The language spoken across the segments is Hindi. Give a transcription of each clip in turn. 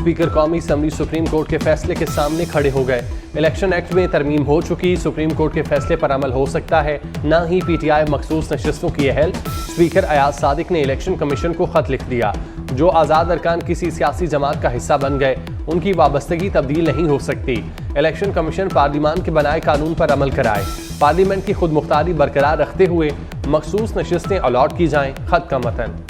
स्पीकर कौमी असम्बली सुप्रीम कोर्ट के फैसले के सामने खड़े हो गए। इलेक्शन एक्ट में तरमीम हो चुकी, सुप्रीम कोर्ट के फैसले पर अमल हो सकता है, ना ही पीटीआई मखसूस नशिस्तों की अहल। स्पीकर अयाज सादिक ने इलेक्शन कमीशन को खत लिख दिया। जो आज़ाद अरकान किसी सियासी जमात का हिस्सा बन गए, उनकी वाबस्तगी तब्दील नहीं हो सकती। इलेक्शन कमीशन पार्लियामान के बनाए कानून पर अमल कराए। पार्लियामेंट की खुद मुख्तारी बरकरार रखते हुए मखसूस नशिस्तें अलॉट की जाएं। खत का मतन।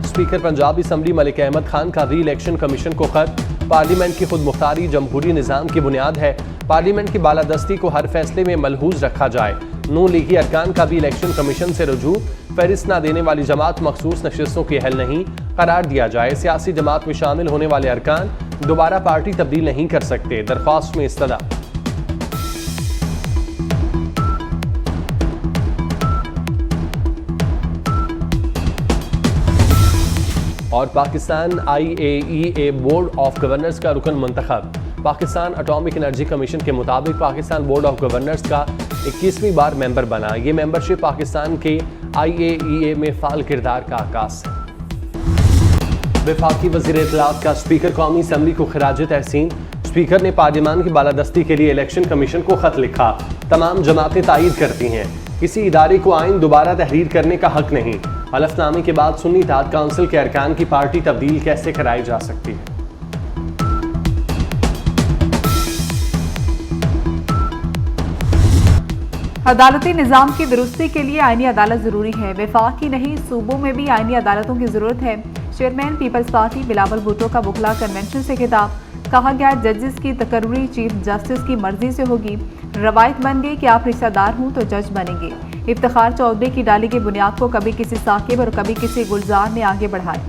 स्पीकर पंजाब असम्बली मलिक अहमद खान का री इलेक्शन कमीशन को खत। पार्लियामेंट की खुद मुख्तारी जमहूरी निज़ाम की बुनियाद है। पार्लियामेंट की बालादस्ती को हर फैसले में मलहूज रखा जाए। नून लीगी अरकान का भी इलेक्शन कमीशन से रुजू। फहरिस्त न देने वाली जमात मखसूस नशिस्तों की अहल नहीं करार दिया जाए। सियासी जमात में शामिल होने वाले अरकान दोबारा पार्टी तब्दील नहीं कर सकते। दरख्वास्त में इस्तदा। और Pakistan IAEA board of governors का रुकन मुंतखब। पाकिस्तान एटॉमिक एनर्जी कमीशन के मुताबिक पाकिस्तान बोर्ड ऑफ गवर्नर्स का 21वीं बार मेंबर बना। ये मेंबरशिप पाकिस्तान के IAEA में फाल किरदार का आगाज है। वफाकी वज़ीर इत्तलाआत का स्पीकर कौमी असम्बली को खिराज तहसीन। स्पीकर ने पार्लियामान की बालादस्ती के लिए इलेक्शन कमीशन को खत लिखा। तमाम जमातें तायद करती हैं, किसी इदारे को आइन दोबारा तहरीर करने का हक नहीं। हलफनामे के बाद सुन्नी इत्तेहाद काउंसिल के अरकान की पार्टी तब्दील कैसे कराई जा सकती है। अदालती निज़ाम की दुरुस्ती के लिए आईनी अदालत जरूरी है। वफाक ही नहीं, सूबों में भी आईनी अदालतों की जरूरत है। Chairman peoples party Bilawal Bhutto का वकला कन्वेंशन से खिताब। कहा गया, जजेस की तकर्री चीफ जस्टिस की मर्जी से होगी। रवायत बन गई कि आप रिश्तेदार हूँ तो जज बनेंगे। इफ्तिखार चौधरी की डाली की बुनियाद को कभी किसी साकिब और कभी किसी गुलजार ने आगे बढ़ाया।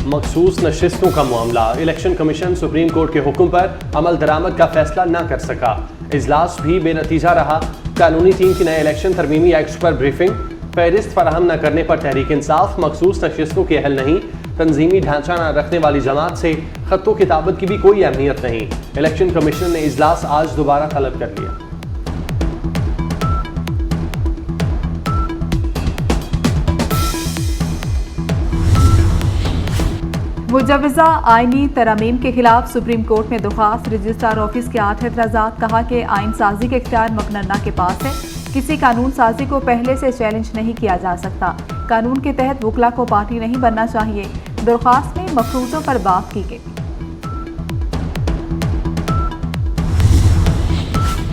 मखसूस नशिस्तों का मामला। इलेक्शन कमीशन सुप्रीम कोर्ट के हुक्म पर अमल दरामद का फैसला न कर सका। इजलास भी बेनतीजा रहा। कानूनी टीम की नए इलेक्शन तरमीमी एक्ट पर ब्रीफिंग। फहरिस्त फराहम न करने पर तहरीक इंसाफ। मखसूस नशिस्तों की अहल नहीं। तंजीमी ढांचा न रखने वाली जमात से खत्तो किताबत की भी कोई अहमियत नहीं। इलेक्शन कमीशन ने इजलास आज दोबारा तलब कर लिया। मुजव्वज़ा आईनी तरमीम के खिलाफ सुप्रीम कोर्ट में दरख्वास्त। रजिस्ट्रार ऑफिस के 8 एतराज़ात। कहा कि आइन साजी के इख्तियार मकनन्ना के पास है। किसी कानून साजी को पहले से चैलेंज नहीं किया जा सकता। कानून के तहत वकला को पार्टी नहीं बनना चाहिए। दरख्वास्त में मफरूज़ों पर बात की गई।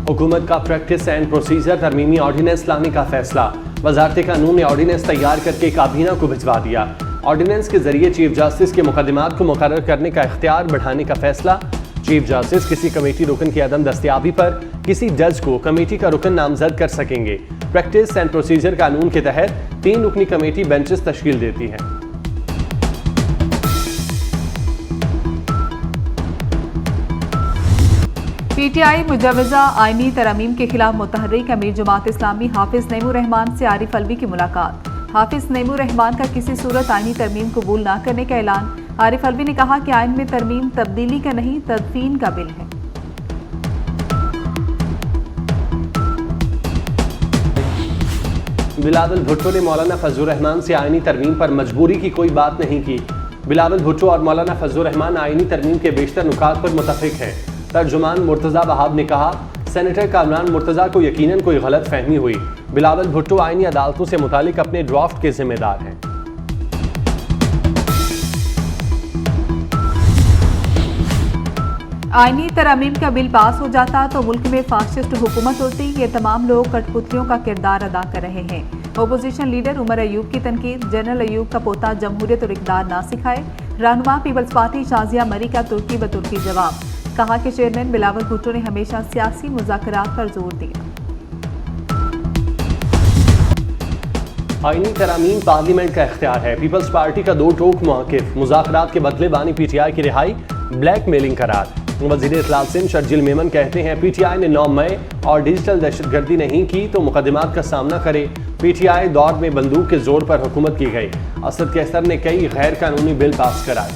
हुकूमत का प्रैक्टिस एंड प्रोसीजर तरमीमी ऑर्डिनेंस लाने का फैसला। वजारत कानून ने ऑर्डिनेंस तैयार करके काबीना को भिजवा दिया। ऑर्डिनेंस के जरिए चीफ जस्टिस के मुकदमात को मुकर्रर करने का इख्तियार बढ़ाने का फैसला। चीफ जस्टिस किसी कमेटी रुकन की अदम दस्तियाबी पर किसी जज को कमेटी का रुकन नामजद कर सकेंगे। प्रैक्टिस एंड प्रोसीजर कानून के तहत 3 रुकनी कमेटी बेंचेस तश्कील देती है। पीटीआई मुजव्वज़ा आईनी तरमीम के खिलाफ मुतहर्रिक अमीर जमात इस्लामी हाफिज नईमुर रहमान से आरिफ अलवी की मुलाकात। हाफिज नईमुर रहमान का किसी सूरत आईनी तरमीम कबूल न करने का ऐलान। आरिफ अलवी ने कहा कि आइन में तरमीम तब्दीली का नहीं, तदफीन का बिल है। बिलावल भुट्टो ने मौलाना फजलुर रहमान से आईनी तरमीम पर मजबूरी की कोई बात नहीं की। बिलावल भुट्टो और मौलाना फजलुर रहमान आईनी तरमीम के बेशतर नुकात पर मुतफिक हैं। तर्जुमान मुर्तज़ा वहाब ने कहा, सेनेटर कामरान मुर्तज़ा को यकीनन कोई गलत फहमी हुई। बिलावल भुट्टो आईनी अदालतों से मुतालिक अपने ड्राफ्ट के जिम्मेदार हैं। आईनी तरमीम का बिल पास हो जाता तो मुल्क में फाशिस्ट हुकूमत होती। ये तमाम लोग कठपुतलियों का किरदार अदा कर रहे हैं। ओपोजिशन लीडर उमर अयूब की तनकीद। जनरल अयूब का पोता जमहूरियत और इक़्तिदार ना सिखाए। रहनुमा पीपल्स पार्टी शाजिया मरी का तुर्की ब तुर्की जवाब। कहा कि चेयरमैन बिलावल भुट्टो ने हमेशा सियासी मुज़ाकरात पर जोर दिया। आईनी तरमीम पार्लियामेंट का इख्तियार है। पीपल्स पार्टी का 2 टोक मौक़िफ़। मुज़ाकरात के बदले बानी पीटीआई की रिहाई, ब्लैक मेलिंग करार। वज़ीर इत्तलाआत सिंध शर्जिल मेमन कहते हैं, पीटीआई ने 9 मई और डिजिटल दहशतगर्दी नहीं की तो मुकदमात का सामना करे। पीटीआई दौर में बंदूक के जोर पर हुकूमत की गई। असद कैसर ने कई गैर कानूनी बिल पास कराए।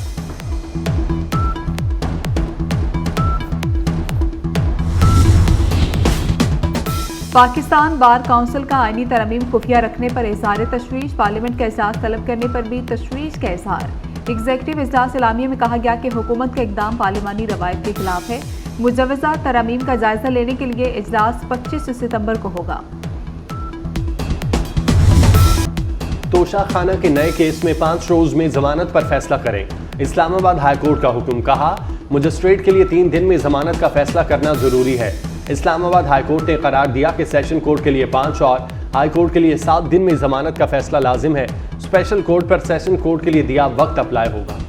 पाकिस्तान बार काउंसिल का आईनी तरमीम खुफिया रखने पर इजहार तशवीश, पार्लियामेंट का इजलास तलब करने पर भी तशवीश का इजहार। एग्जीक्यूटिव इजलास एलामिया में कहा गया कि हुकूमत का इकदाम पार्लिमानी रवायत के खिलाफ है। मुजवजा तरमीम का जायजा लेने के लिए इजलास 25 सितंबर को होगा। तोशा खाना के नए केस में 5 रोज में जमानत पर फैसला करें। इस्लामाबाद हाईकोर्ट का हुक्म, कहा मजिस्ट्रेट के लिए 3 दिन में जमानत का फैसला करना जरूरी है। इस्लामाबाद हाईकोर्ट ने करार दिया कि सेशन कोर्ट के लिए 5 और हाई कोर्ट के लिए 7 दिन में जमानत का फैसला लाजिम है। स्पेशल कोर्ट पर सेशन कोर्ट के लिए दिया वक्त अप्लाई होगा।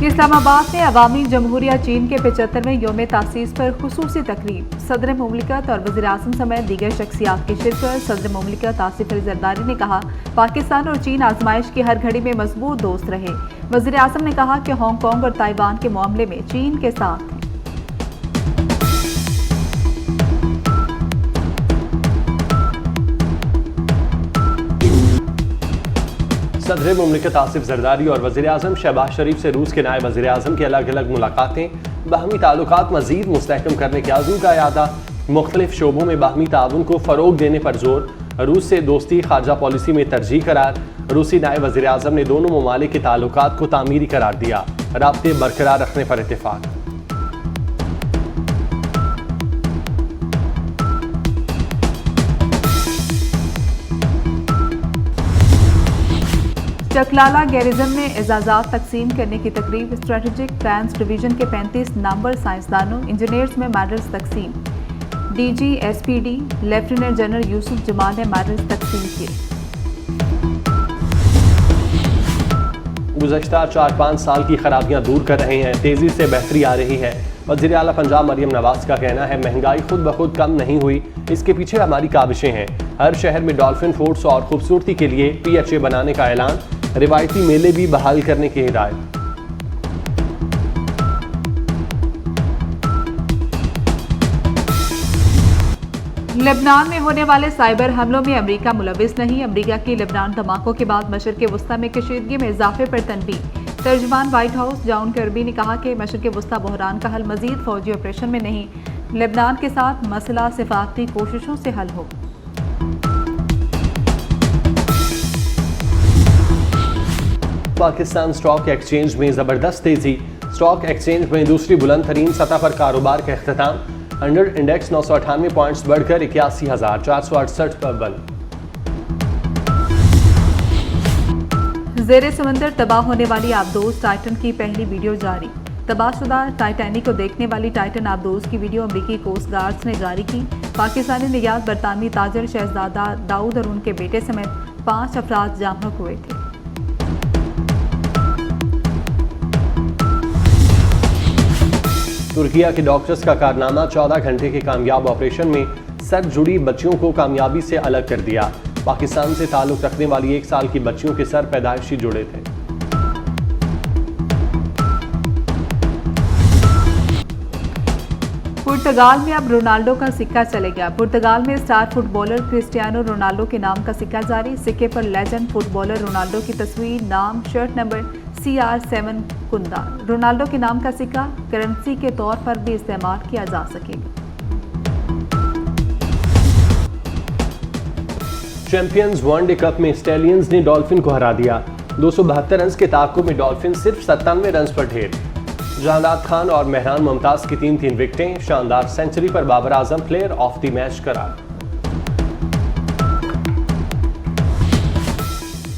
इस्लामाबाद में अवामी जमहूरिया चीन के 75वें योम तासीस पर खुसूसी तकरीब। सदर मुमलिकत और वज़ीर-ए-आज़म समेत दीगर शख्सियात की शिरकत। सदर मुमलिकत आसिफ अली जरदारी ने कहा पाकिस्तान और चीन आजमाइश की हर घड़ी में मजबूत दोस्त रहे। वज़ीर-ए-आज़म ने कहा कि हांगकांग और ताइवान के मामले में चीन के साथ हैं। सदर मुमलिकत आसिफ जरदारी और वज़ीर-ए-आज़म शहबाज शरीफ से रूस के नायब वज़ीर-ए-आज़म की अलग अलग मुलाकातें। बाहमी ताल्लुकात मज़ीद मुस्तहकम करने के आज़ू का इरादा। मुख्तलिफ शोबों में बाहमी ताउन को फ़रोग देने पर जोर। रूस से दोस्ती खारजा पॉलिसी में तरजीह करार। रूसी नायब वज़ीर-ए-आज़म ने दोनों ममालिक के ताल्लुकात को तामीरी करार दिया। राब्ते बरकरार रखने पर इत्तेफाक। चकलाला गैरिजन में एजाज़ात तकसीम करने की तकरीब। स्ट्रेटेजिक प्लान्स डिवीजन के 35 नामवर साइंसदानों इंजीनियर्स में मेडल्स तकसीम। DG SPD lieutenant general Yusuf Jamal ने मेडल्स तकसीम किए। गुज़श्ता 4-5 साल की खराबियां दूर कर रहे हैं, तेजी से बेहतरी आ रही है। वज़ीर आला पंजाब मरियम नवाज का कहना है महंगाई खुद ब खुद कम नहीं हुई, इसके पीछे हमारी काबिशें हैं। हर शहर में डॉल्फिन फूड्स और खूबसूरती के लिए PHA बनाने का ऐलान। रिवायती मेले भी बहाल करने की हिदायत। लेबनान में होने वाले साइबर हमलों में अमेरिका मुलविस नहीं। अमेरिका की लेबनान धमाकों के बाद मशरिक़ वस्ता में कशीदगी में इजाफे पर तनबीह। तर्जमान व्हाइट हाउस जॉन कर्बी ने कहा कि मशरिक़ वस्ता बहरान का हल मजीद फौजी ऑपरेशन में नहीं, लेबनान के साथ मसला सिफारती कोशिशों से हल हो। पाकिस्तान स्टॉक एक्सचेंज में जबरदस्त तेजी। स्टॉक एक्सचेंज में दूसरी बुलंद तरीन सतह पर कारोबार का इख्तिताम। अंडर इंडेक्स 998 पॉइंट्स बढ़कर 81,468 पर बंद। ज़ेरे समंदर तबाह होने वाली आबदोज टाइटन की पहली वीडियो जारी। तबाहशुदा टाइटैनिक को देखने वाली टाइटन आबदोज की वीडियो अमरीकी कोस्ट गार्ड्स ने जारी की। पाकिस्तानी निर्यात बरतानवी ताजर शहजादा दाऊद और उनके बेटे समेत 5 अफराद जामहक हुए थे। तुर्किया के डॉक्टर्स का कारनामा 14 घंटे के कामयाब ऑपरेशन में सर जुड़ी बच्चियों को कामयाबी से अलग कर दिया। पाकिस्तान से ताल्लुक रखने वाली 1 साल की बच्चियों के सर पैदाइशी जुड़े थे। पुर्तगाल में अब रोनाल्डो का सिक्का चलेगा। पुर्तगाल में स्टार फुटबॉलर क्रिस्टियानो रोनाल्डो के नाम का सिक्का जारी। सिक्के पर लेजेंड फुटबॉलर रोनाल्डो की तस्वीर, नाम, शर्ट नंबर CR7 कुंदा। रोनाल्डो के नाम का सिक्का करेंसी के तौर पर भी इस्तेमाल किया जा सकेगा। चैंपियंस वनडे कप में स्टैलियंस ने डॉल्फिन को हरा दिया। 272 रन के ताक़ुब में डॉल्फिन सिर्फ 97 रन पर ढेर। जहानात खान और मेहरान मुमताज की 3-3 विकेटें। शानदार सेंचुरी पर Babar Azam player of the match करार।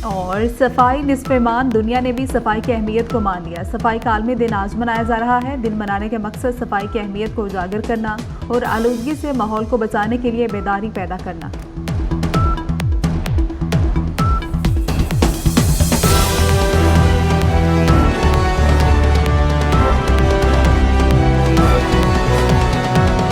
और सफाई निस्फ़-ए-मान, दुनिया ने भी सफाई की अहमियत को मान लिया। सफाई का आलमी दिन आज मनाया जा रहा है। दिन मनाने का मकसद सफाई की अहमियत को उजागर करना और आलूदगी से माहौल को बचाने के लिए बेदारी पैदा करना।